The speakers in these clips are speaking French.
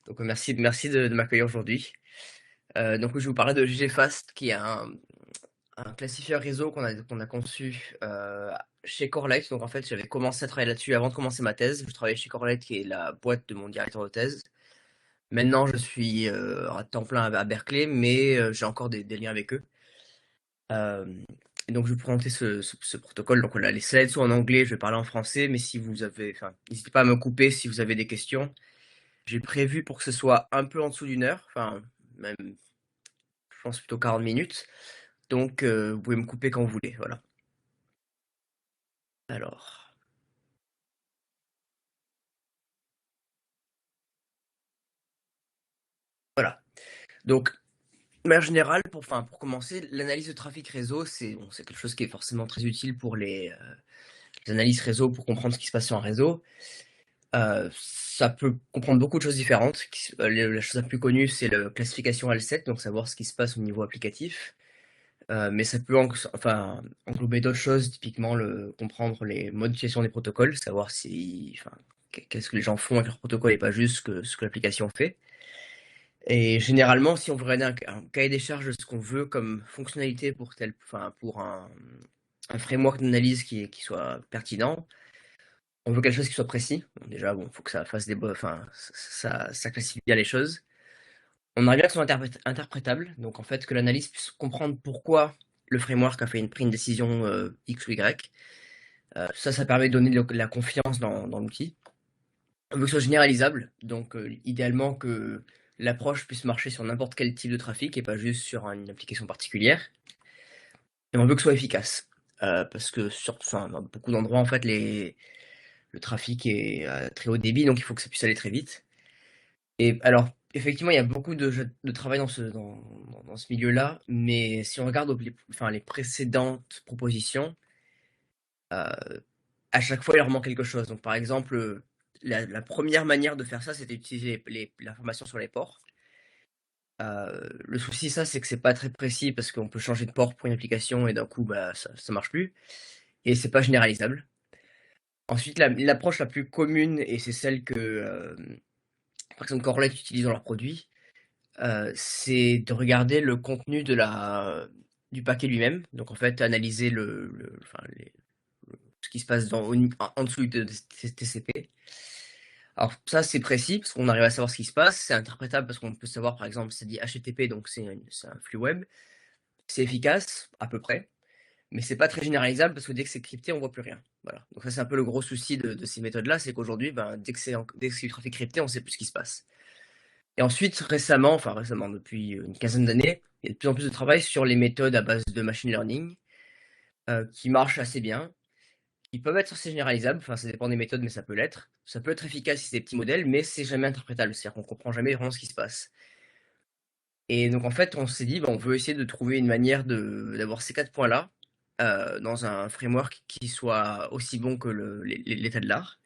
Donc merci de m'accueillir aujourd'hui. Donc je vais vous parler de ggFast qui est un classifieur réseau qu'on a conçu chez Corelight. Donc en fait, j'avais commencé à travailler là-dessus avant de commencer ma thèse. Je travaillais chez Corelight, qui est la boîte de mon directeur de thèse. Maintenant, je suis à temps plein à Berkeley, mais j'ai encore des liens avec eux. Euh, et donc je vais vous présenter ce protocole. Donc voilà, les slides sont en anglais, je vais parler en français, mais si vous avez, enfin, n'hésitez pas à me couper si vous avez des questions. J'ai prévu pour que ce soit un peu en dessous d'une heure, enfin même je pense plutôt 40 minutes. Donc vous pouvez me couper quand vous voulez, voilà. Alors, voilà. Donc, de manière générale, pour commencer, l'analyse de trafic réseau, c'est quelque chose qui est forcément très utile pour les analyses réseau, pour comprendre ce qui se passe sur un réseau. Ça peut comprendre beaucoup de choses différentes. La chose la plus connue, c'est la classification L7, donc savoir ce qui se passe au niveau applicatif. Mais ça peut enfin, englober d'autres choses, typiquement comprendre les modifications des protocoles, savoir enfin, qu'est-ce que les gens font avec leur protocole et pas juste ce que l'application fait. Et généralement, si on veut regarder un cahier des charges de ce qu'on veut comme fonctionnalité enfin, pour un framework d'analyse qui soit pertinent, on veut quelque chose qui soit précis. Bon, déjà, bon, faut que ça fasse enfin, ça classifie bien les choses. On aimerait bien que ce soit interprétable, donc en fait que l'analyse puisse comprendre pourquoi le framework a pris une décision X ou Y. Ça permet de donner de la confiance dans l'outil. On veut que ce soit généralisable, donc idéalement que l'approche puisse marcher sur n'importe quel type de trafic et pas juste sur une application particulière. Et on veut que ce soit efficace, parce que enfin, dans beaucoup d'endroits, en fait, le trafic est à très haut débit, donc il faut que ça puisse aller très vite. Et alors, effectivement, il y a beaucoup de travail dans ce milieu-là, mais si on regarde enfin, les précédentes propositions, à chaque fois, il leur manque quelque chose. Donc, par exemple, la première manière de faire ça, c'était d'utiliser l'information sur les ports. Le souci, c'est que c'est pas très précis parce qu'on peut changer de port pour une application et d'un coup, bah, ça marche plus. Et c'est pas généralisable. Ensuite, l'approche la plus commune, et c'est celle que, par exemple, Corelight utilise dans leurs produits, c'est de regarder le contenu du paquet lui-même. Donc en fait, analyser enfin, ce qui se passe en dessous de TCP. Alors ça, c'est précis parce qu'on arrive à savoir ce qui se passe. C'est interprétable parce qu'on peut savoir, par exemple, c'est dit HTTP, donc c'est un flux web. C'est efficace, à peu près. Mais c'est pas très généralisable parce que dès que c'est crypté, on voit plus rien. Voilà. Donc ça, c'est un peu le gros souci de ces méthodes-là, c'est qu'aujourd'hui, ben, dès que c'est du trafic crypté, on sait plus ce qui se passe. Et ensuite, récemment, depuis une quinzaine d'années, il y a de plus en plus de travail sur les méthodes à base de machine learning qui marchent assez bien, qui peuvent être assez généralisables. Enfin, ça dépend des méthodes, mais ça peut l'être. Ça peut être efficace si c'est des petits modèles, mais c'est jamais interprétable. C'est-à-dire qu'on comprend jamais vraiment ce qui se passe. Et donc, en fait, on s'est dit, bah, on veut essayer de trouver une manière d'avoir ces 4 points-là dans un framework qui soit aussi bon que l'état de l'art.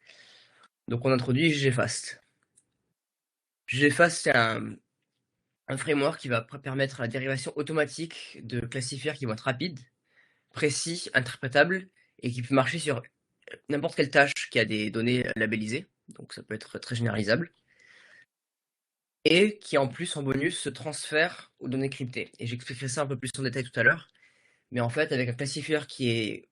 Donc, on introduit ggFast. ggFast, c'est un framework qui va permettre la dérivation automatique de classifiers qui vont être rapides, précis, interprétables et qui peut marcher sur n'importe quelle tâche qui a des données labellisées. Donc ça peut être très généralisable. Et qui en plus, en bonus, se transfère aux données cryptées. Et j'expliquerai ça un peu plus en détail tout à l'heure. Mais en fait, avec un classifieur qui est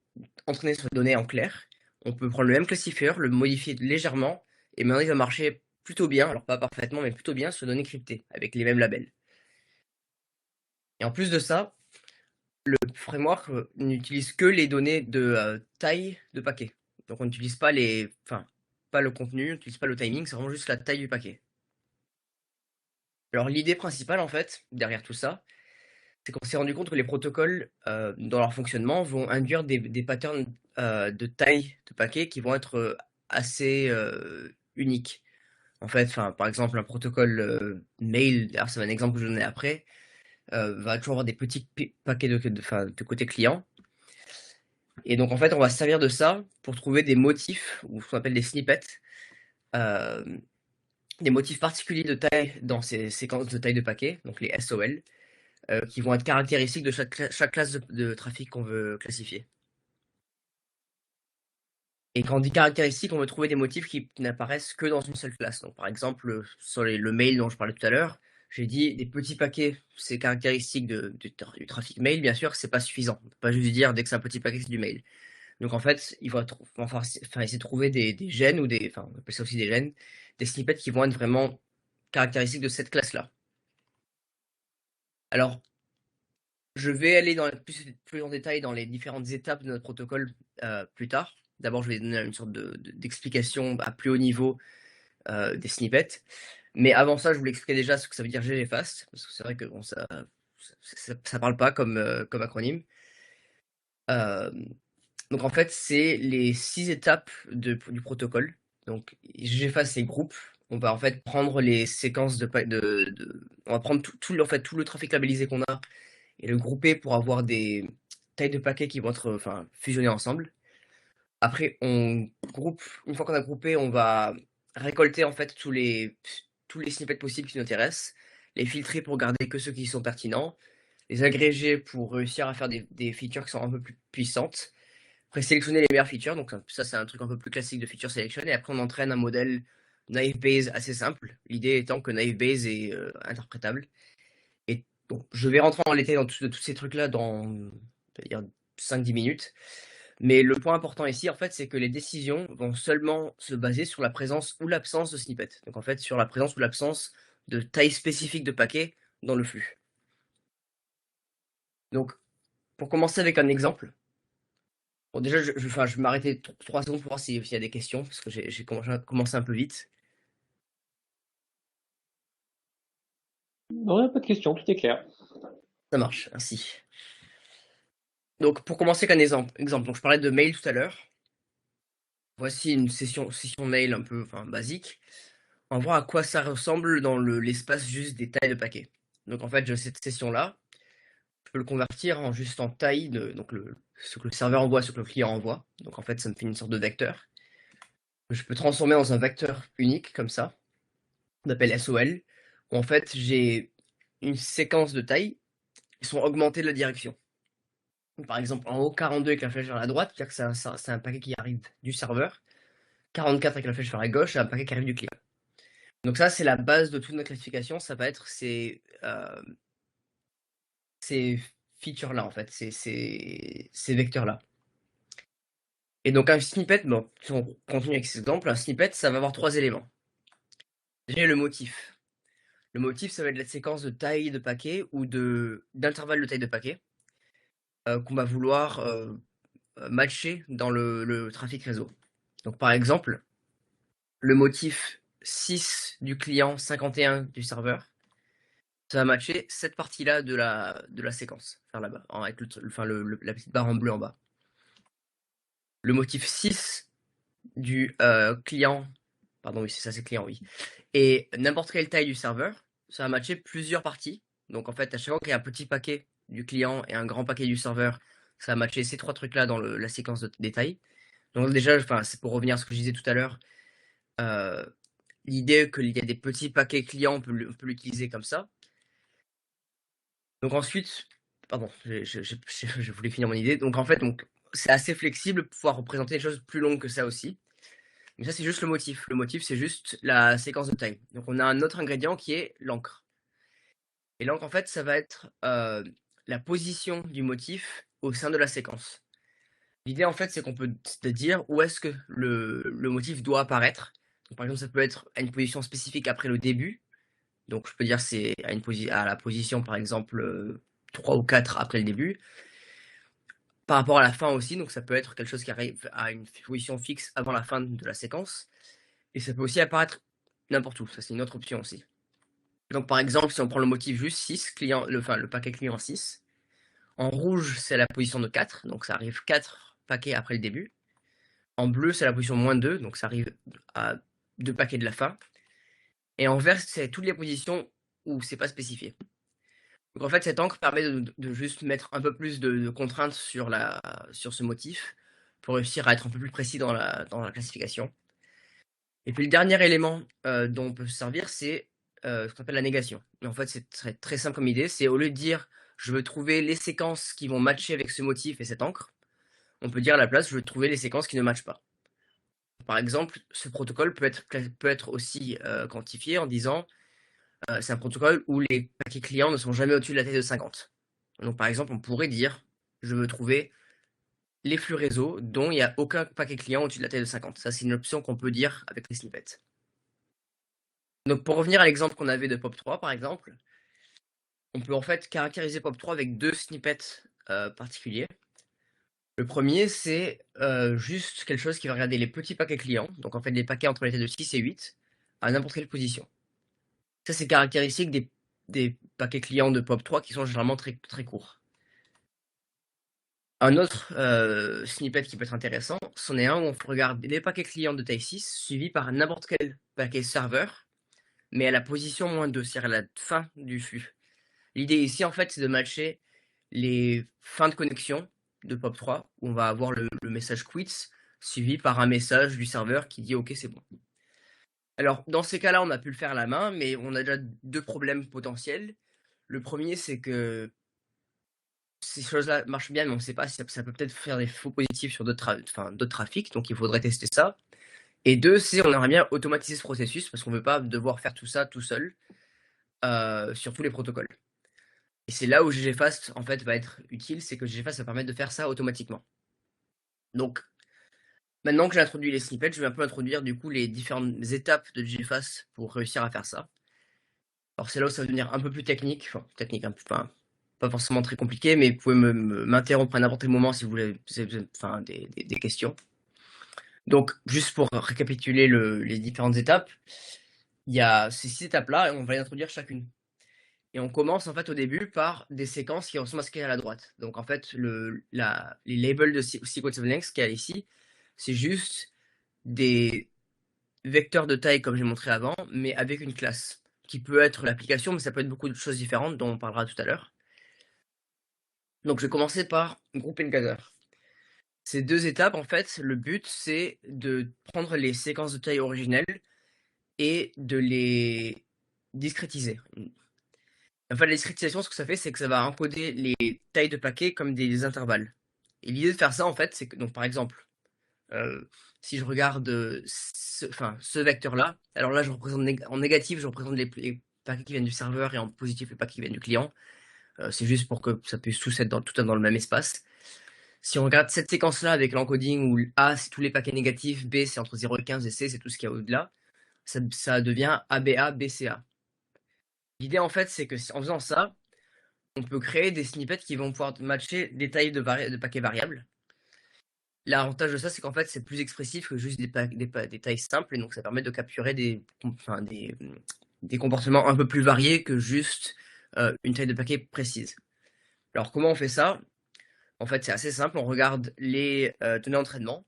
entraîné sur les données en clair, on peut prendre le même classifieur, le modifier légèrement, et maintenant il va marcher plutôt bien, alors pas parfaitement, mais plutôt bien sur les données cryptées, avec les mêmes labels. Et en plus de ça, le framework n'utilise que les données de taille de paquet. Donc on n'utilise pas enfin, pas le contenu, on n'utilise pas le timing, c'est vraiment juste la taille du paquet. Alors l'idée principale en fait, derrière tout ça, c'est qu'on s'est rendu compte que les protocoles, dans leur fonctionnement, vont induire des patterns de taille de paquet qui vont être assez uniques. En fait, enfin, par exemple, un protocole mail, alors c'est un exemple que je vais donner après, va toujours avoir des petits paquets enfin, de côté client. Et donc, en fait, on va se servir de ça pour trouver des motifs, ou ce qu'on appelle des snippets, euh, des motifs particuliers de taille dans ces séquences de taille de paquet, donc les SOL, qui vont être caractéristiques de chaque classe de trafic qu'on veut classifier. Et quand on dit caractéristiques, on veut trouver des motifs qui n'apparaissent que dans une seule classe. Donc, par exemple, sur le mail dont je parlais tout à l'heure, j'ai dit des petits paquets, c'est caractéristique du trafic mail, bien sûr, c'est pas suffisant. On peut pas juste dire dès que c'est un petit paquet, c'est du mail. Donc, en fait, il faut essayer de trouver des gènes ou enfin, on appelle ça aussi des gènes, des snippets qui vont être vraiment caractéristiques de cette classe-là. Alors, je vais aller plus en détail dans les différentes étapes de notre protocole plus tard. D'abord, je vais donner une sorte d'explication à plus haut niveau des snippets. Mais avant ça, je voulais expliquer déjà ce que ça veut dire ggfast, parce que c'est vrai que bon, ça parle pas comme acronyme. Donc en fait, c'est les 6 étapes du protocole. Donc ggfast, c'est groupe. On va en fait prendre les séquences on va prendre en fait, tout le trafic labellisé qu'on a et le grouper pour avoir des tailles de paquets qui vont être fusionnés ensemble. Après, on groupe, une fois qu'on a groupé, on va récolter en fait tous les snippets possibles qui nous intéressent, les filtrer pour garder que ceux qui sont pertinents, les agréger pour réussir à faire des features qui sont un peu plus puissantes. Après, sélectionner les meilleures features, donc ça c'est un truc un peu plus classique de feature selection, et après on entraîne un modèle naive Bayes assez simple, l'idée étant que naive Bayes est interprétable. Et donc, je vais rentrer en détail de tous ces trucs-là dans 5-10 minutes. Mais le point important ici, en fait, c'est que les décisions vont seulement se baser sur la présence ou l'absence de snippet. Donc, en fait, sur la présence ou l'absence de taille spécifique de paquet dans le flux. Donc, pour commencer avec un exemple, bon, déjà, je vais m'arrêter 3 secondes pour voir s'il y a des questions, parce que j'ai commencé un peu vite. Non, il n'y a pas de question, tout est clair. Ça marche, merci. Donc, pour commencer avec un exemple, donc je parlais de mail tout à l'heure. Voici une session mail un peu basique. On va voir à quoi ça ressemble dans l'espace juste des tailles de paquets. Donc en fait, j'ai cette session-là. Je peux le convertir juste en taille donc ce que le serveur envoie, ce que le client envoie. Donc en fait, ça me fait une sorte de vecteur. Je peux transformer dans un vecteur unique comme ça. On appelle SOL. Où en fait, j'ai une séquence de tailles qui sont augmentées de la direction. Donc, par exemple, en haut, 42 avec la flèche vers la droite, c'est-à-dire que c'est un paquet qui arrive du serveur. 44 avec la flèche vers la gauche, c'est un paquet qui arrive du client. Donc ça, c'est la base de toute notre classification. Ça va être ces features-là, en fait, ces vecteurs-là. Et donc un snippet, bon, si on continue avec cet exemple, un snippet, ça va avoir 3 éléments. Déjà, le motif. Le motif, ça va être la séquence de taille de paquet ou d'intervalle de taille de paquet qu'on va vouloir matcher dans le trafic réseau. Donc par exemple, le motif 6 du client, 51 du serveur, ça va matcher cette partie-là de la séquence, vers là-bas, avec la petite barre en bleu en bas. Le motif 6 du client, pardon, oui, c'est ça, c'est client, oui, et n'importe quelle taille du serveur, ça va matcher plusieurs parties. Donc en fait, à chaque fois qu'il y a un petit paquet du client et un grand paquet du serveur, ça va matcher ces 3 trucs-là dans la séquence de détails. Donc déjà, c'est pour revenir à ce que je disais tout à l'heure, l'idée qu'il y a des petits paquets clients, on peut l'utiliser comme ça. Donc ensuite, pardon, je voulais finir mon idée. Donc en fait, c'est assez flexible pour pouvoir représenter des choses plus longues que ça aussi. Mais ça, c'est juste le motif. Le motif, c'est juste la séquence de taille. Donc on a un autre ingrédient qui est l'encre. Et l'encre, en fait, ça va être la position du motif au sein de la séquence. L'idée, en fait, c'est qu'on peut se dire où est-ce que le motif doit apparaître. Donc, par exemple, ça peut être à une position spécifique après le début. Donc je peux dire c'est à la position, par exemple, 3 ou 4 après le début. Par rapport à la fin aussi, donc ça peut être quelque chose qui arrive à une position fixe avant la fin de la séquence. Et ça peut aussi apparaître n'importe où, ça c'est une autre option aussi. Donc par exemple, si on prend le motif juste 6, le paquet client 6, en rouge c'est la position de 4, donc ça arrive 4 paquets après le début. En bleu c'est la position -2, donc ça arrive à 2 paquets de la fin. Et en vert c'est toutes les positions où c'est pas spécifié. Donc en fait, cette encre permet de juste mettre un peu plus de contraintes sur ce motif pour réussir à être un peu plus précis dans la classification. Et puis le dernier élément dont on peut se servir, c'est ce qu'on appelle la négation. Et en fait, c'est très, très simple comme idée. C'est au lieu de dire je veux trouver les séquences qui vont matcher avec ce motif et cette encre, on peut dire à la place je veux trouver les séquences qui ne matchent pas. par exemple, ce protocole peut être aussi quantifié en disant c'est un protocole où les paquets clients ne sont jamais au-dessus de la taille de 50. Donc par exemple, on pourrait dire je veux trouver les flux réseau dont il n'y a aucun paquet client au-dessus de la taille de 50. Ça, c'est une option qu'on peut dire avec les snippets. Donc pour revenir à l'exemple qu'on avait de POP3 par exemple, on peut en fait caractériser POP3 avec deux snippets particuliers. Le premier, c'est juste quelque chose qui va regarder les petits paquets clients, donc en fait les paquets entre les tailles de 6 et 8, à n'importe quelle position. Ça, c'est caractéristique des paquets clients de POP3 qui sont généralement très, très courts. Un autre snippet qui peut être intéressant, c'en est un où on regarde les paquets clients de taille 6 suivis par n'importe quel paquet serveur, mais à la position -2, c'est-à-dire à la fin du flux. L'idée ici, en fait, c'est de matcher les fins de connexion de POP3, où on va avoir le message quits, suivi par un message du serveur qui dit OK, c'est bon. Alors, dans ces cas-là, on a pu le faire à la main, mais on a déjà deux problèmes potentiels. Le premier, c'est que ces choses-là marchent bien, mais on ne sait pas si ça peut peut-être faire des faux positifs sur d'autres trafics, donc il faudrait tester ça. Et deux, c'est on aimerait bien automatiser ce processus, parce qu'on ne veut pas devoir faire tout ça tout seul sur tous les protocoles. Et c'est là où ggFast en fait va être utile, c'est que ggFast va permettre de faire ça automatiquement. Donc, maintenant que j'ai introduit les snippets, je vais un peu introduire du coup les différentes étapes de ggFast pour réussir à faire ça. Alors c'est là où ça va devenir un peu plus technique, enfin, pas forcément très compliqué, mais vous pouvez m'interrompre à n'importe quel moment si vous voulez des questions. Donc, juste pour récapituler les différentes étapes, il y a ces 6 étapes-là et on va les introduire chacune. Et on commence en fait au début par des séquences qui ressemblent à ce qu'il y a à la droite. Donc en fait, les labels de sequence of length qu'il y a ici, c'est juste des vecteurs de taille comme j'ai montré avant, mais avec une classe, qui peut être l'application, mais ça peut être beaucoup de choses différentes dont on parlera tout à l'heure. Donc je vais commencer par grouper le gather. Ces deux étapes, en fait, le but c'est de prendre les séquences de taille originelles et de les discrétiser. En fait, la discrétisation, ce que ça fait, c'est que ça va encoder les tailles de paquets comme des intervalles. Et l'idée de faire ça, en fait, c'est que, donc, par exemple, si je regarde ce vecteur-là, alors là, je représente en négatif, je représente les paquets qui viennent du serveur et en positif, les paquets qui viennent du client. C'est juste pour que ça puisse tous être tout dans le même espace. Si on regarde cette séquence-là avec l'encoding où A, c'est tous les paquets négatifs, B, c'est entre 0 et 15, et C, c'est tout ce qu'il y a au-delà, ça devient ABA, BCA. L'idée, en fait, c'est que en faisant ça, on peut créer des snippets qui vont pouvoir matcher des tailles de paquets variables. L'avantage de ça, c'est qu'en fait, c'est plus expressif que juste des tailles simples, et donc ça permet de capturer des comportements un peu plus variés que juste une taille de paquet précise. Alors, comment on fait ça? En fait, c'est assez simple. On regarde les données d'entraînement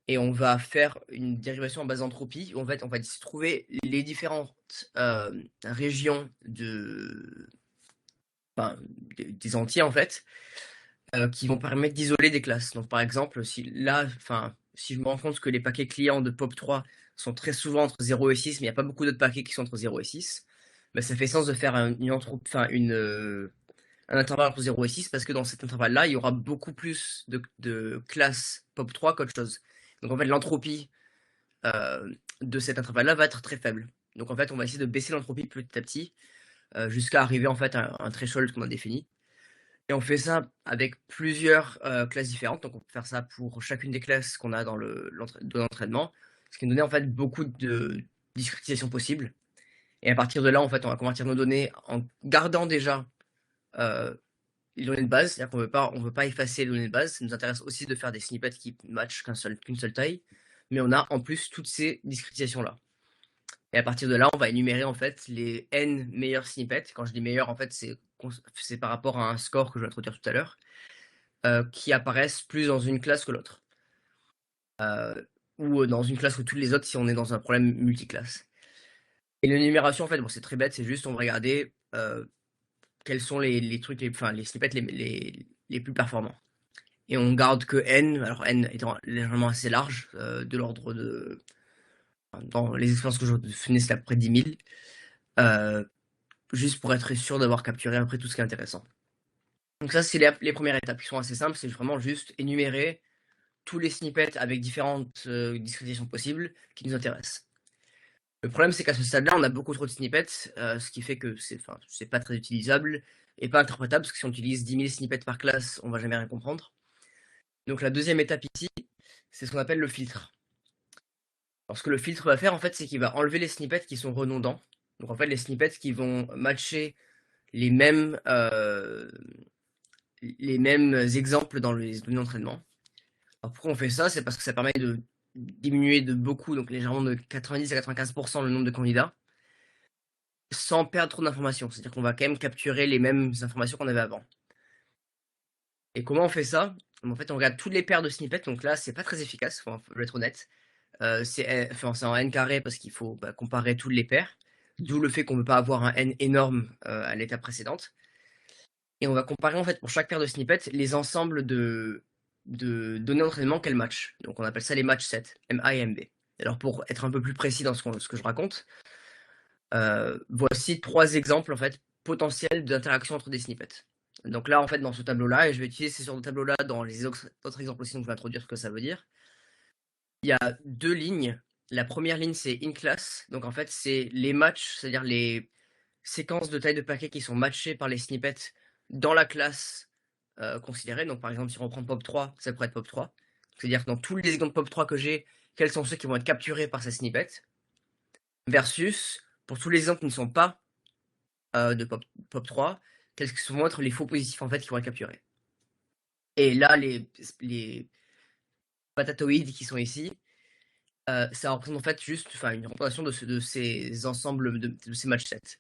et on va faire une dérivation en base d'entropie. En fait, on va trouver les différentes régions des entiers, en fait, qui vont permettre d'isoler des classes. Donc par exemple, si je me rends compte que les paquets clients de POP3 sont très souvent entre 0 et 6, mais il n'y a pas beaucoup d'autres paquets qui sont entre 0 et 6, bah, ça fait sens de faire un intervalle entre 0 et 6, parce que dans cet intervalle-là, il y aura beaucoup plus de classes POP3 qu'autre chose. Donc en fait, l'entropie de cet intervalle-là va être très faible. Donc en fait, on va essayer de baisser l'entropie petit à petit, jusqu'à arriver en fait à un threshold qu'on a défini. Et on fait ça avec plusieurs classes différentes. Donc on peut faire ça pour chacune des classes qu'on a dans l'entraînement, ce qui nous donne en fait beaucoup de discrétisation possible. Et à partir de là, en fait, on va convertir nos données en gardant déjà les données de base. C'est-à-dire qu'on veut pas effacer les données de base. Ça nous intéresse aussi de faire des snippets qui matchent qu'une seule taille. Mais on a en plus toutes ces discrétisations-là. Et à partir de là, on va énumérer en fait les n meilleurs snippets. Quand je dis meilleurs, en fait, c'est par rapport à un score que je vais introduire tout à l'heure, qui apparaissent plus dans une classe que l'autre. Ou dans une classe ou toutes les autres si on est dans un problème multiclasse. Et l'énumération, en fait, bon, c'est très bête, c'est juste on va regarder quels sont les trucs, les snippets les plus performants. Et on garde que n, alors n étant légèrement assez large, de l'ordre de. Dans les expériences que je faisais, c'était à peu près 10 000. Juste pour être sûr d'avoir capturé après tout ce qui est intéressant. Donc ça, c'est les premières étapes qui sont assez simples, c'est vraiment juste énumérer tous les snippets avec différentes discrétisations possibles qui nous intéressent. Le problème, c'est qu'à ce stade-là, on a beaucoup trop de snippets, ce qui fait que c'est pas très utilisable et pas interprétable, parce que si on utilise 10 000 snippets par classe, on va jamais rien comprendre. Donc la deuxième étape ici, c'est ce qu'on appelle le filtre. Alors ce que le filtre va faire, en fait, c'est qu'il va enlever les snippets qui sont redondants. Donc en fait, les snippets qui vont matcher les mêmes exemples dans les données d'entraînement. Alors pourquoi on fait ça? C'est parce que ça permet de diminuer de beaucoup, donc légèrement de 90 à 95% le nombre de candidats, sans perdre trop d'informations. C'est-à-dire qu'on va quand même capturer les mêmes informations qu'on avait avant. Et comment on fait ça? En fait, on regarde toutes les paires de snippets, donc là, c'est pas très efficace, faut être honnête. C'est en n carré parce qu'il faut comparer toutes les paires, d'où le fait qu'on ne peut pas avoir un n énorme à l'étape précédente. Et on va comparer en fait pour chaque paire de snippets les ensembles de données d'entraînement qu'elles matchent. Donc on appelle ça les match sets, MA et MB. Alors pour être un peu plus précis dans ce que je raconte, voici 3 exemples en fait potentiels d'interaction entre des snippets. Donc là en fait dans ce tableau-là, et je vais utiliser ces sortes de tableaux-là dans les autres exemples aussi, donc je vais introduire ce que ça veut dire. Il y a 2 lignes. La première ligne c'est in class, donc en fait c'est les matchs, c'est-à-dire les séquences de taille de paquet qui sont matchées par les snippets dans la classe considérée. Donc par exemple si on reprend pop3, ça pourrait être pop3. C'est-à-dire que dans tous les exemples pop3 que j'ai, quels sont ceux qui vont être capturés par ces snippets, versus pour tous les exemples qui ne sont pas de pop3, quels vont être les faux positifs en fait qui vont être capturés. Et là les patatoïdes qui sont ici, ça représente en fait juste une représentation de ces ensembles de ces match sets.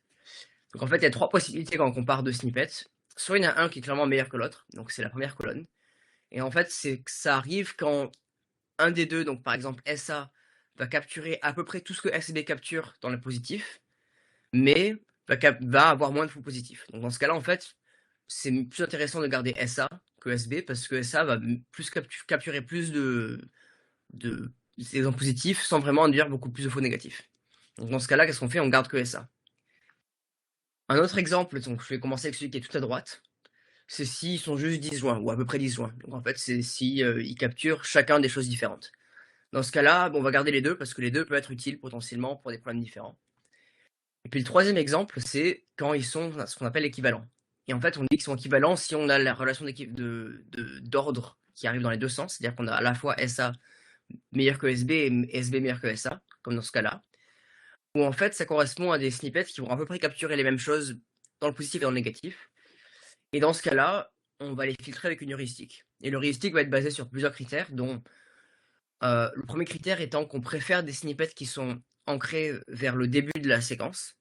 Donc en fait, il y a 3 possibilités quand on compare 2 snippets. Soit il y en a un qui est clairement meilleur que l'autre, donc c'est la première colonne. Et en fait, c'est que ça arrive quand un des deux, donc par exemple SA, va capturer à peu près tout ce que SB capture dans le positif, mais va avoir moins de faux positifs. Donc dans ce cas-là, en fait, c'est plus intéressant de garder SA que SB, parce que SA va plus capturer plus de exemples positifs sans vraiment induire beaucoup plus de faux négatifs. Donc dans ce cas-là, qu'est-ce qu'on fait? On garde que SA. Un autre exemple, donc je vais commencer avec celui qui est tout à droite, c'est s'ils sont juste disjoints, ou à peu près disjoints. Donc en fait, c'est si ils capturent chacun des choses différentes. Dans ce cas-là, on va garder les deux, parce que les deux peuvent être utiles potentiellement pour des problèmes différents. Et puis le troisième exemple, c'est quand ils sont ce qu'on appelle équivalents. Et en fait, on dit qu'ils sont équivalents si on a la relation d'ordre qui arrive dans les deux sens, c'est-à-dire qu'on a à la fois SA meilleur que SB et SB meilleur que SA, comme dans ce cas-là, où en fait ça correspond à des snippets qui vont à peu près capturer les mêmes choses dans le positif et dans le négatif. Et dans ce cas-là, on va les filtrer avec une heuristique. Et l'heuristique va être basée sur plusieurs critères, dont le premier critère étant qu'on préfère des snippets qui sont ancrés vers le début de la séquence.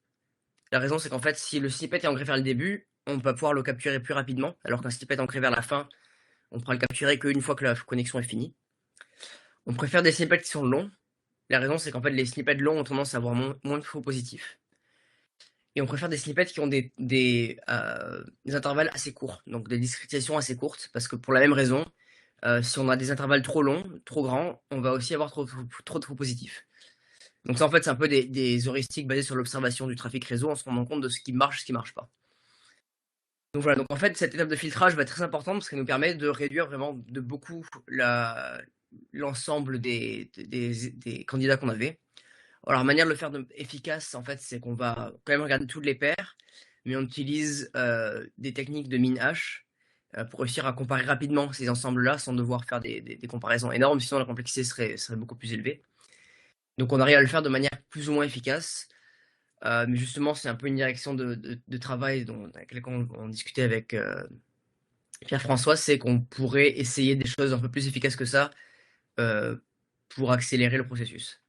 La raison, c'est qu'en fait, si le snippet est ancré vers le début, on va pouvoir le capturer plus rapidement, alors qu'un snippet ancré vers la fin, on pourra le capturer qu'une fois que la connexion est finie. On préfère des snippets qui sont longs. La raison, c'est qu'en fait, les snippets longs ont tendance à avoir moins de faux positifs. Et on préfère des snippets qui ont des intervalles assez courts, donc des discrétisations assez courtes, parce que pour la même raison, si on a des intervalles trop longs, trop grands, on va aussi avoir trop de faux positifs. Donc ça, en fait, c'est un peu des heuristiques basées sur l'observation du trafic réseau, en se rendant compte de ce qui marche et ce qui marche pas. Donc voilà, donc en fait, cette étape de filtrage va être très importante parce qu'elle nous permet de réduire vraiment de beaucoup l'ensemble des candidats qu'on avait. Alors, la manière de le faire efficace, en fait, c'est qu'on va quand même regarder toutes les paires, mais on utilise des techniques de min-hash pour réussir à comparer rapidement ces ensembles-là sans devoir faire des comparaisons énormes, sinon la complexité serait beaucoup plus élevée. Donc on arrive à le faire de manière plus ou moins efficace, mais justement c'est un peu une direction de travail avec laquelle on discutait avec Pierre-François, c'est qu'on pourrait essayer des choses un peu plus efficaces que ça pour accélérer le processus.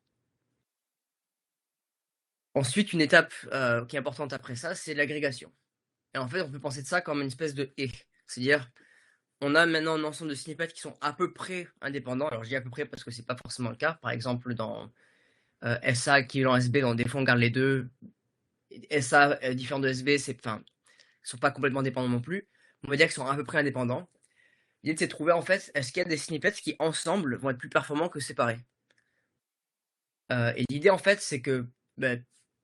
Ensuite, une étape qui est importante après ça, c'est l'agrégation. Et en fait, on peut penser de ça comme une espèce de et. C'est-à-dire, on a maintenant un ensemble de snippets qui sont à peu près indépendants. Alors, je dis à peu près parce que c'est pas forcément le cas. Par exemple, dans SA équivalent SB, dans des fois, on garde les deux. SA différent de SB, ils sont pas complètement dépendants non plus. On va dire qu'ils sont à peu près indépendants. L'idée, c'est de trouver, en fait, est-ce qu'il y a des snippets qui, ensemble, vont être plus performants que séparés. Et l'idée, en fait, c'est que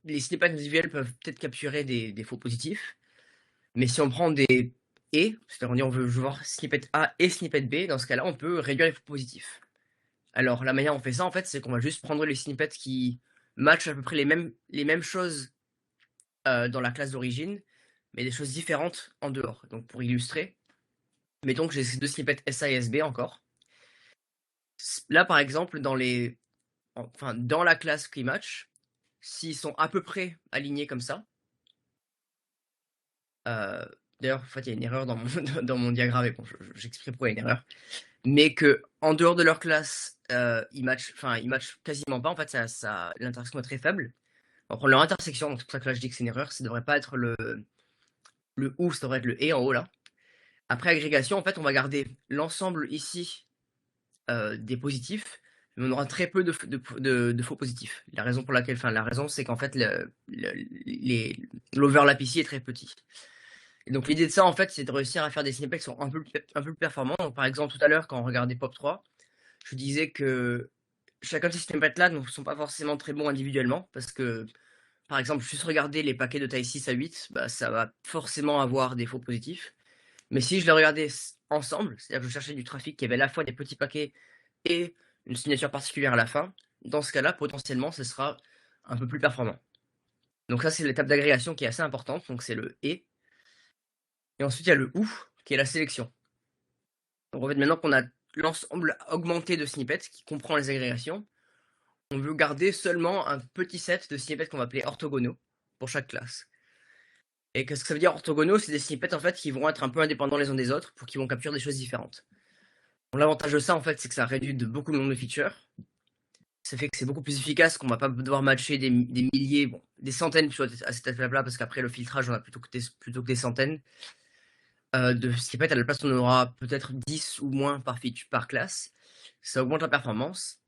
les snippets individuels peuvent peut-être capturer des faux positifs. Mais si on prend des et, c'est-à-dire on dit on veut voir snippet A et snippet B, dans ce cas-là, on peut réduire les faux positifs. Alors la manière dont on fait ça, en fait, c'est qu'on va juste prendre les snippets qui matchent à peu près les mêmes choses, dans la classe d'origine, mais des choses différentes en dehors. Donc pour illustrer, mettons que j'ai ces 2 snippets SA et SB encore. Là, par exemple, dans la classe qui match, s'ils sont à peu près alignés comme ça, d'ailleurs, en fait, il y a une erreur dans mon dans mon diagramme et bon, j'expliquerai pourquoi il y a une erreur. Mais qu'en dehors de leur classe, ils matchent quasiment pas. En fait, l'interaction est très faible. On va prendre leur intersection, donc c'est pour ça que là je dis que c'est une erreur. Ça devrait pas être le OU, ça devrait être le et en haut là. Après agrégation, en fait, on va garder l'ensemble ici, des positifs, mais on aura très peu de faux positifs. La raison, c'est qu'en fait, l'overlap ici est très petit. Et donc l'idée de ça, en fait, c'est de réussir à faire des snippets qui sont un peu plus performants. Donc, par exemple, tout à l'heure, quand on regardait Pop 3, je disais que chacun de ces snippets-là ne sont pas forcément très bons individuellement, parce que, par exemple, juste regarder les paquets de taille 6 à 8, bah, ça va forcément avoir des faux positifs. Mais si je les regardais ensemble, c'est-à-dire que je cherchais du trafic qui avait à la fois des petits paquets et une signature particulière à la fin, dans ce cas-là, potentiellement, ce sera un peu plus performant. Donc ça, c'est l'étape d'agrégation qui est assez importante, donc c'est le et ensuite il y a le OU, qui est la sélection. Donc en fait, maintenant qu'on a l'ensemble augmenté de snippets qui comprend les agrégations, on veut garder seulement un petit set de snippets qu'on va appeler orthogonaux pour chaque classe. Et qu'est-ce que ça veut dire orthogonaux? C'est des snippets en fait qui vont être un peu indépendants les uns des autres pour qu'ils vont capturer des choses différentes. Bon, l'avantage de ça en fait, c'est que ça réduit de beaucoup le nombre de features. Ça fait que c'est beaucoup plus efficace, qu'on va pas devoir matcher des milliers, bon, des centaines à cette étape-là, parce qu'après le filtrage, on a plutôt que des centaines de snippets. À la place, on aura peut-être 10 ou moins par classe. Ça augmente la performance.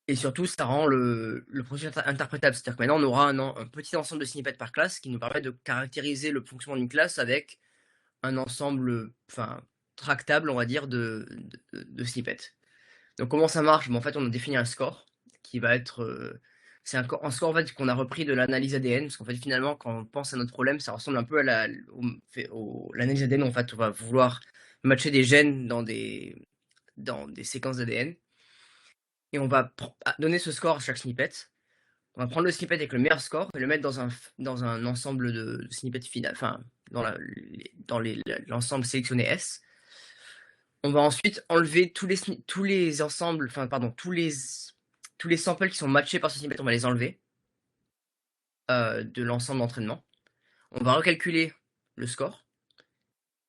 Et surtout, ça rend le processus interprétable. C'est-à-dire que maintenant, on aura un petit ensemble de snippets par classe qui nous permet de caractériser le fonctionnement d'une classe avec un ensemble, enfin, tractable, on va dire, de snippets. Donc comment ça marche? En fait, on a défini un score qui va être, c'est un score en fait qu'on a repris de l'analyse ADN, parce qu'en fait finalement quand on pense à notre problème, ça ressemble un peu à l'analyse ADN. En fait, on va vouloir matcher des gènes dans des séquences d'ADN et on va donner ce score à chaque snippet. On va prendre le snippet avec le meilleur score et le mettre dans un ensemble de snippets final, enfin l'ensemble sélectionné S. On va ensuite enlever tous les ensembles, enfin pardon, tous les samples qui sont matchés par ce snippet, on va les enlever de l'ensemble d'entraînement. On va recalculer le score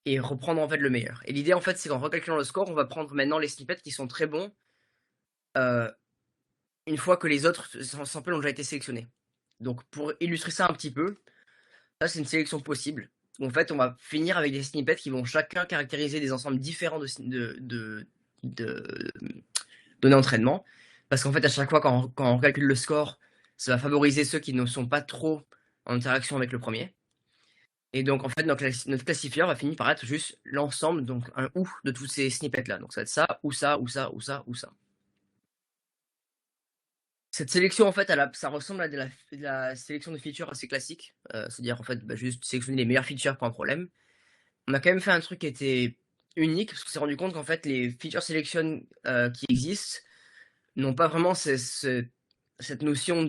et reprendre en fait le meilleur. Et l'idée en fait, c'est qu'en recalculant le score, on va prendre maintenant les snippets qui sont très bons une fois que les autres samples ont déjà été sélectionnés. Donc pour illustrer ça un petit peu, ça c'est une sélection possible. En fait, on va finir avec des snippets qui vont chacun caractériser des ensembles différents de données d'entraînement. Parce qu'en fait, à chaque fois, quand on calcule le score, ça va favoriser ceux qui ne sont pas trop en interaction avec le premier. Et donc, en fait, notre classifieur va finir par être juste l'ensemble, donc un ou de tous ces snippets-là. Donc, ça va être ça, ou ça, ou ça, ou ça, ou ça. Cette sélection, en fait, ça ressemble à de la sélection de features assez classique. C'est-à-dire, en fait, juste sélectionner les meilleures features pour un problème. On a quand même fait un truc qui était unique, parce qu'on s'est rendu compte qu'en fait, les feature selection qui existent n'ont pas vraiment cette notion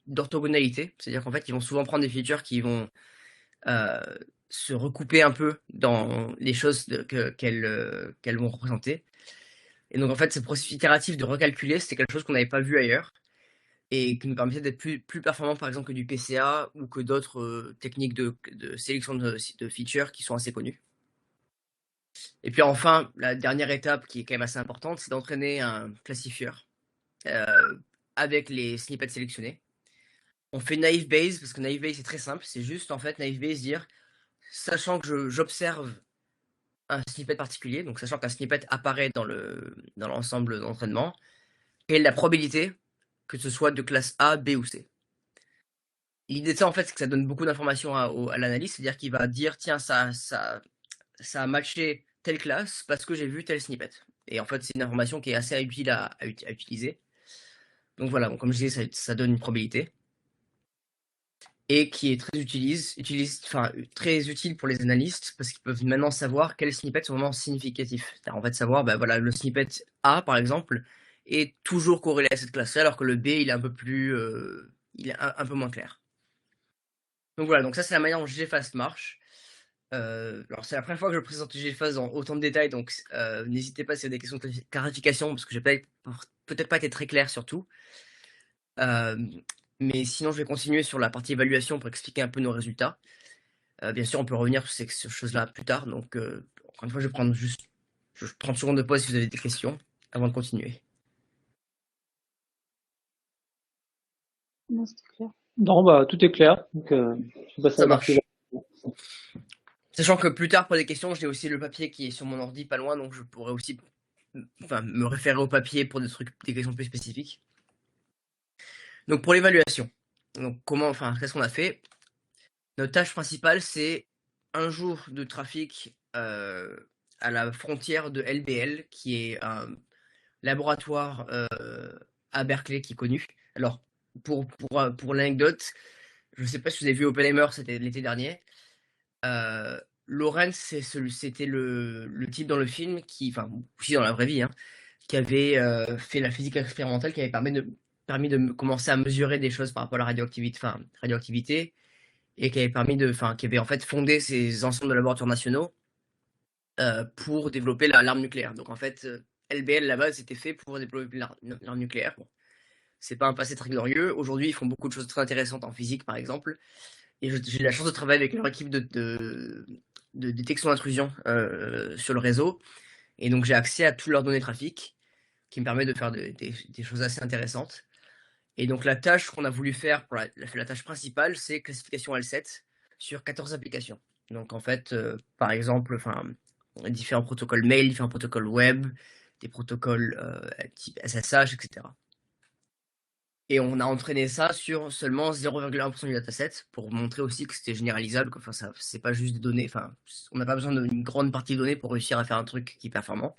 d'orthogonalité. C'est-à-dire qu'en fait, ils vont souvent prendre des features qui vont euh, se recouper un peu dans les choses qu'elles vont représenter. Et donc, en fait, ce processus itératif de recalculer, c'était quelque chose qu'on n'avait pas vu ailleurs et qui nous permettait d'être plus performant, par exemple, que du PCA ou que d'autres techniques de sélection de features qui sont assez connues. Et puis enfin, la dernière étape qui est quand même assez importante, c'est d'entraîner un classifieur avec les snippets sélectionnés. On fait naive Bayes parce que naive Bayes c'est très simple, c'est juste en fait naive Bayes dire, sachant que j'observe un snippet particulier, donc sachant qu'un snippet apparaît dans l'ensemble d'entraînement, quelle est la probabilité que ce soit de classe A, B ou C. L'idée de ça en fait, c'est que ça donne beaucoup d'informations à l'analyste, c'est-à-dire qu'il va dire tiens ça a matché telle classe parce que j'ai vu tel snippet. Et en fait, c'est une information qui est assez utile à utiliser. Donc voilà, comme je disais, ça donne une probabilité. et qui est très utile pour les analystes parce qu'ils peuvent maintenant savoir quels snippets sont vraiment significatifs. C'est-à-dire en fait savoir, bah, voilà, le snippet A par exemple est toujours corrélé à cette classe-là, alors que le B il est un peu plus, il est un peu moins clair. Donc voilà, donc ça c'est la manière dont GFast marche. Alors c'est la première fois que je présente GFast dans autant de détails, donc n'hésitez pas s'il y a des questions de clarification, parce que j'ai peut-être pas été très clair sur tout. Mais sinon, je vais continuer sur la partie évaluation pour expliquer un peu nos résultats. Bien sûr, on peut revenir sur ces choses-là plus tard. Donc, encore une fois, je prends 30 secondes de pause si vous avez des questions avant de continuer. Non, c'est clair. Non, bah, tout est clair. Donc, je vais passer à Ça la partie. marche. Sachant que plus tard, pour des questions, j'ai aussi le papier qui est sur mon ordi pas loin, donc je pourrais aussi me référer au papier pour des questions plus spécifiques. Donc, pour l'évaluation, qu'est-ce qu'on a fait? Notre tâche principale, c'est un jour de trafic à la frontière de LBL, qui est un laboratoire à Berkeley qui est connu. Alors, pour l'anecdote, je ne sais pas si vous avez vu Oppenheimer, c'était l'été dernier. Lawrence, c'était le type dans le film enfin, aussi dans la vraie vie, hein, qui avait fait la physique expérimentale, qui avait permis de commencer à mesurer des choses par rapport à la radioactivité, et qui avait en fait fondé ces ensembles de laboratoires nationaux pour développer l'arme nucléaire. Donc en fait, LBL là-bas, c'était fait pour développer l'arme nucléaire. Bon, c'est pas un passé très glorieux. Aujourd'hui, ils font beaucoup de choses très intéressantes en physique, par exemple. Et j'ai la chance de travailler avec leur équipe de détection d'intrusion sur le réseau. Et donc j'ai accès à toutes leurs données trafic, qui me permet de faire des choses assez intéressantes. Et donc la tâche qu'on a voulu faire pour la tâche principale, c'est classification L7 sur 14 applications. Donc en fait, par exemple, différents protocoles mail, différents protocoles web, des protocoles type SSH, etc. Et on a entraîné ça sur seulement 0,1% du dataset pour montrer aussi que c'était généralisable. Enfin, ça, c'est pas juste des données. Enfin, on n'a pas besoin d'une grande partie de données pour réussir à faire un truc qui est performant.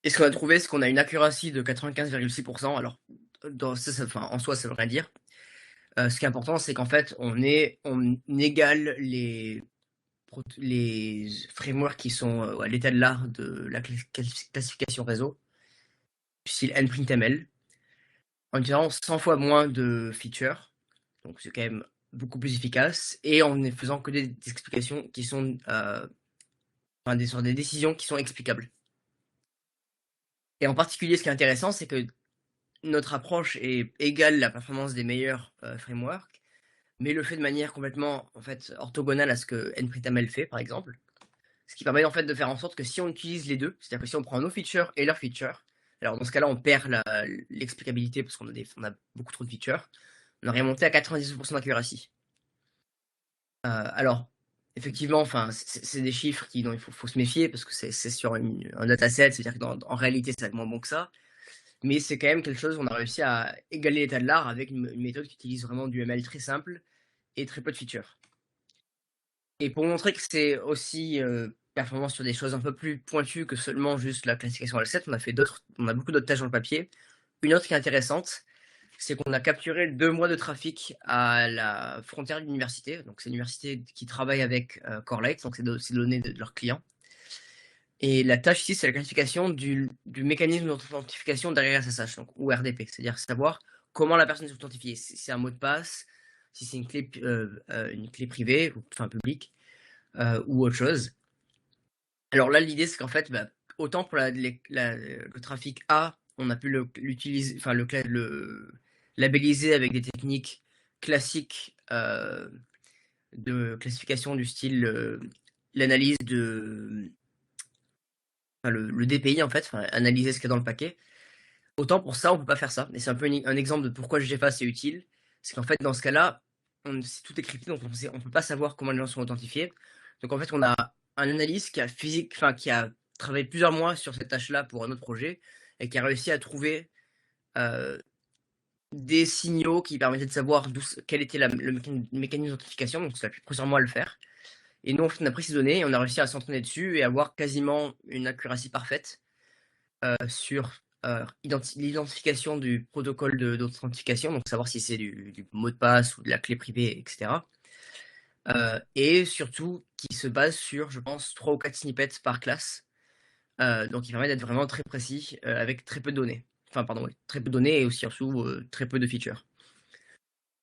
Et ce qu'on a trouvé, c'est qu'on a une accuracy de 95,6%. Alors, en soi, ça veut rien dire. Ce qui est important, c'est qu'en fait, on égale les frameworks qui sont à l'état de l'art de la classification réseau, style nprintml, en utilisant 100 fois moins de features. Donc, c'est quand même beaucoup plus efficace. Et en ne faisant que des explications qui sont. Sur des décisions qui sont explicables. Et en particulier, ce qui est intéressant, c'est que notre approche égale la performance des meilleurs frameworks, mais le fait de manière complètement en fait orthogonale à ce que nprintaml fait, par exemple. Ce qui permet en fait de faire en sorte que si on utilise les deux, c'est-à-dire que si on prend nos features et leurs features, alors dans ce cas-là, on perd l'explicabilité parce qu'on a beaucoup trop de features, on aurait monté à 98% d'accuracy. Alors, effectivement, enfin, c'est des chiffres dont il faut se méfier parce que c'est sur un dataset, c'est-à-dire qu'en réalité, c'est moins bon que ça. Mais c'est quand même quelque chose, on a réussi à égaler l'état de l'art avec une méthode qui utilise vraiment du ML très simple et très peu de features. Et pour montrer que c'est aussi performant sur des choses un peu plus pointues que seulement juste la classification L7, on a beaucoup d'autres tâches dans le papier. Une autre qui est intéressante, c'est qu'on a capturé 2 mois de trafic à la frontière de l'université. Donc c'est l'université qui travaille avec Corelight, donc c'est des données de leurs clients. Et la tâche ici, c'est la classification du mécanisme d'authentification derrière SSH, donc, ou RDP, c'est-à-dire savoir comment la personne s'est authentifiée. Si c'est un mot de passe, si c'est une clé privée, enfin publique, ou autre chose. Alors là, l'idée, c'est qu'en fait, autant pour le trafic A, on a pu l'utiliser, enfin le labelliser avec des techniques classiques de classification du style l'analyse le DPI en fait, analyser ce qu'il y a dans le paquet. Autant pour ça, on peut pas faire ça. Et c'est un peu un exemple de pourquoi GFAS est utile. C'est qu'en fait, dans ce cas-là, tout est crypté, donc on peut pas savoir comment les gens sont authentifiés. Donc en fait, on a un analyste qui a travaillé plusieurs mois sur cette tâche-là pour un autre projet et qui a réussi à trouver des signaux qui permettaient de savoir quel était le mécanisme d'authentification. Donc ça a pris plusieurs mois à le faire. Et nous, en fait, on a pris ces données et on a réussi à s'entraîner dessus et avoir quasiment une accuracy parfaite sur l'identification du protocole d'authentification, donc savoir si c'est du mot de passe ou de la clé privée, etc. Et surtout qui se base sur, je pense, 3 ou 4 snippets par classe. Donc il permet d'être vraiment très précis avec très peu de données. Enfin, pardon, oui, très peu de données et aussi surtout très peu de features.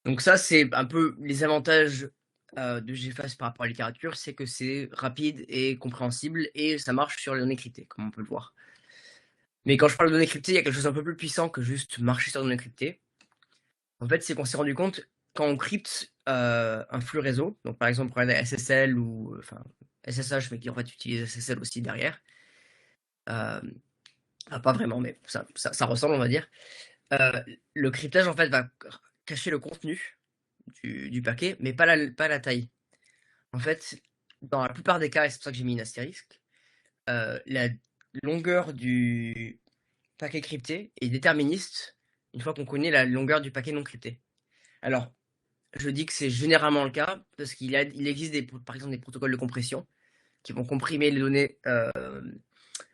Donc ça, c'est un peu les avantages de GFAS par rapport à la littérature, c'est que c'est rapide et compréhensible et ça marche sur les données cryptées, comme on peut le voir. Mais quand je parle de données cryptées, il y a quelque chose d'un peu plus puissant que juste marcher sur des données cryptées. En fait, c'est qu'on s'est rendu compte, quand on crypte un flux réseau, donc par exemple, on regarde SSL ou enfin SSH, mais qui en fait utilise SSL aussi derrière. Pas vraiment, mais ça ressemble, on va dire. Le cryptage, en fait, va cacher le contenu du paquet, mais pas la taille. En fait, dans la plupart des cas, et c'est pour ça que j'ai mis une astérisque, la longueur du paquet crypté est déterministe une fois qu'on connaît la longueur du paquet non crypté. Alors, je dis que c'est généralement le cas parce qu'il existe par exemple des protocoles de compression qui vont comprimer les données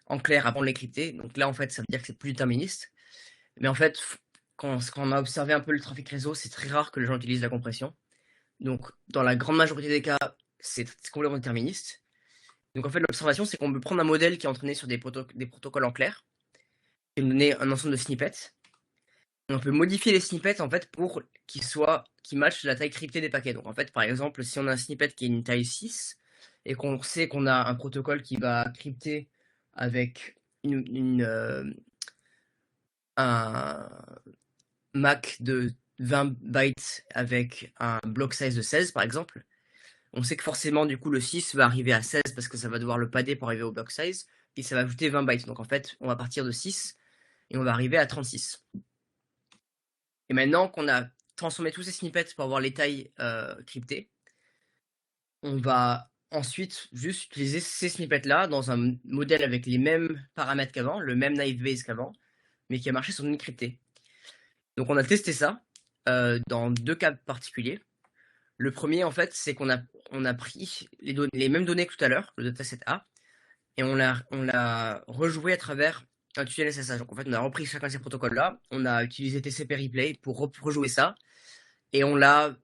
en clair avant de les crypter. Donc là, en fait, ça veut dire que c'est plus déterministe. Mais en fait, quand on a observé un peu le trafic réseau, c'est très rare que les gens utilisent la compression. Donc, dans la grande majorité des cas, c'est complètement déterministe. Donc, en fait, l'observation, c'est qu'on peut prendre un modèle qui est entraîné sur des protocoles en clair et nous donner un ensemble de snippets. Et on peut modifier les snippets en fait pour qu'ils matchent la taille cryptée des paquets. Donc, en fait, par exemple, si on a un snippet qui est une taille 6 et qu'on sait qu'on a un protocole qui va crypter avec un MAC de 20 bytes avec un block size de 16 par exemple, on sait que forcément du coup le 6 va arriver à 16 parce que ça va devoir le padder pour arriver au block size et ça va ajouter 20 bytes. Donc en fait on va partir de 6 et on va arriver à 36. Et maintenant qu'on a transformé tous ces snippets pour avoir les tailles cryptées, on va ensuite juste utiliser ces snippets là dans un modèle avec les mêmes paramètres qu'avant, le même naive Bayes qu'avant, mais qui a marché sur une cryptée. Donc on a testé ça dans 2 cas particuliers. Le premier, en fait, c'est qu'on a pris les mêmes données que tout à l'heure, le dataset A, et on l'a rejoué à travers un tunnel SSH. Donc en fait, on a repris chacun de ces protocoles-là, on a utilisé TCP Replay pour rejouer ça, et on l'a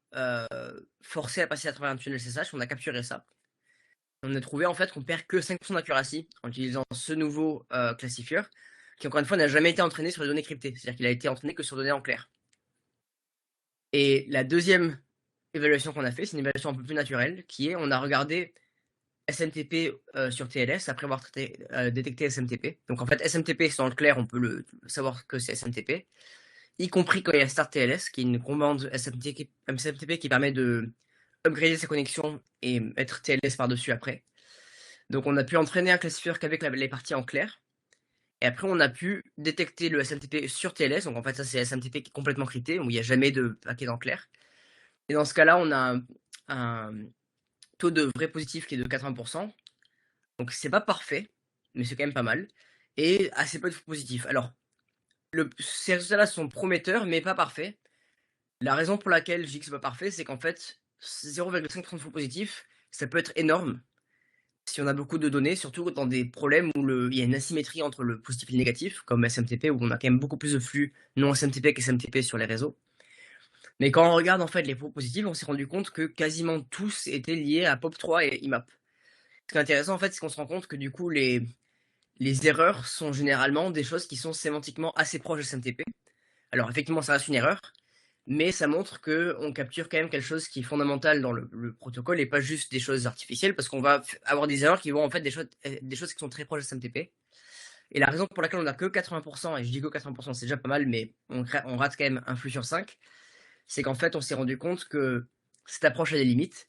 forcé à passer à travers un tunnel SSH, on a capturé ça. On a trouvé en fait qu'on perd que 5% d'accuracy en utilisant ce nouveau classifieur, qui encore une fois n'a jamais été entraîné sur les données cryptées, c'est-à-dire qu'il a été entraîné que sur des données en clair. Et la deuxième évaluation qu'on a fait, c'est une évaluation un peu plus naturelle, qui est on a regardé SMTP sur TLS après avoir détecté SMTP. Donc en fait, SMTP, c'est dans le clair, on peut savoir que c'est SMTP, y compris quand il y a Start TLS, qui est une commande SMTP qui permet de upgrader sa connexion et mettre TLS par-dessus après. Donc on a pu entraîner un classifieur qu'avec les parties en clair. Et après, on a pu détecter le SMTP sur TLS. Donc en fait, ça, c'est SMTP qui est complètement crypté, où il n'y a jamais de paquet en clair. Et dans ce cas-là, on a un taux de vrai positif qui est de 80%. Donc c'est pas parfait, mais c'est quand même pas mal. Et assez peu de faux positifs. Alors, ces résultats-là sont prometteurs, mais pas parfaits. La raison pour laquelle je dis que c'est pas parfait, c'est qu'en fait, 0,5% de faux positifs, ça peut être énorme si on a beaucoup de données, surtout dans des problèmes où il y a une asymétrie entre le positif et le négatif, comme SMTP, où on a quand même beaucoup plus de flux non SMTP qu'SMTP sur les réseaux. Mais quand on regarde en fait les faux positifs, on s'est rendu compte que quasiment tous étaient liés à POP3 et IMAP. Ce qui est intéressant en fait, c'est qu'on se rend compte que du coup les erreurs sont généralement des choses qui sont sémantiquement assez proches de SMTP. Alors effectivement, ça reste une erreur, mais ça montre qu'on capture quand même quelque chose qui est fondamental dans le protocole et pas juste des choses artificielles, parce qu'on va avoir des erreurs qui vont en fait des choses qui sont très proches de SMTP. Et la raison pour laquelle on n'a que 80%, et je dis que 80% c'est déjà pas mal, mais on rate quand même un flux sur 5, c'est qu'en fait on s'est rendu compte que cette approche a des limites.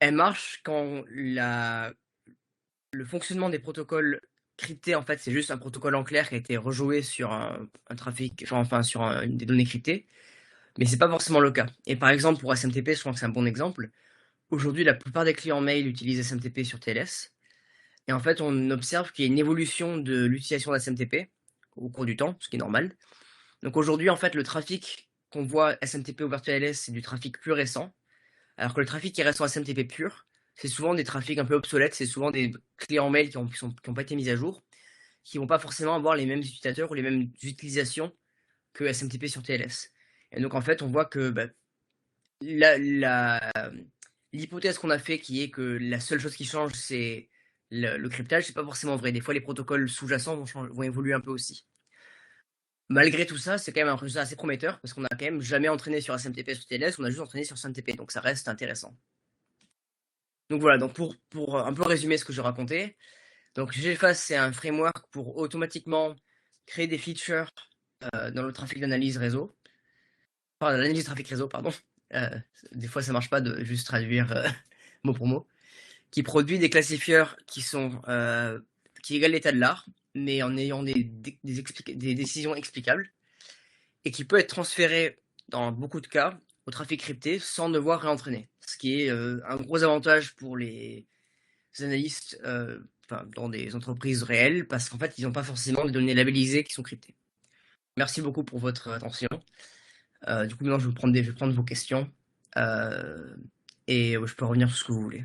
Elle marche quand le fonctionnement des protocoles cryptés, en fait, c'est juste un protocole en clair qui a été rejoué sur un trafic, enfin sur des données cryptées, mais c'est pas forcément le cas. Et par exemple, pour SMTP, je crois que c'est un bon exemple. Aujourd'hui, la plupart des clients mail utilisent SMTP sur TLS, et en fait, on observe qu'il y a une évolution de l'utilisation d'SMTP au cours du temps, ce qui est normal. Donc aujourd'hui, en fait, le trafic qu'on voit SMTP over TLS, c'est du trafic plus récent, alors que le trafic qui reste en SMTP pur, c'est souvent des trafics un peu obsolètes, c'est souvent des clients mail qui ont pas été mis à jour, qui vont pas forcément avoir les mêmes utilisateurs ou les mêmes utilisations que SMTP sur TLS. Et donc en fait, on voit que l'hypothèse qu'on a fait, qui est que la seule chose qui change, c'est le cryptage, c'est pas forcément vrai. Des fois, les protocoles sous-jacents vont évoluer un peu aussi. Malgré tout ça, c'est quand même un résultat assez prometteur parce qu'on a quand même jamais entraîné sur SMTP sur TLS, on a juste entraîné sur SMTP, donc ça reste intéressant. Donc voilà, donc pour un peu résumer ce que je racontais, donc GFAS, c'est un framework pour automatiquement créer des features dans le trafic d'analyse réseau. Enfin, l'analyse de trafic réseau, pardon. Des fois, ça marche pas de juste traduire mot pour mot. Qui produit des classifieurs qui égalent l'état de l'art, mais en ayant des décisions explicables, et qui peut être transféré, dans beaucoup de cas, au trafic crypté sans devoir réentraîner. Ce qui est un gros avantage pour les analystes dans des entreprises réelles, parce qu'en fait, ils n'ont pas forcément des données labellisées qui sont cryptées. Merci beaucoup pour votre attention. Du coup, maintenant, je vais prendre vos questions. Et je peux revenir sur ce que vous voulez.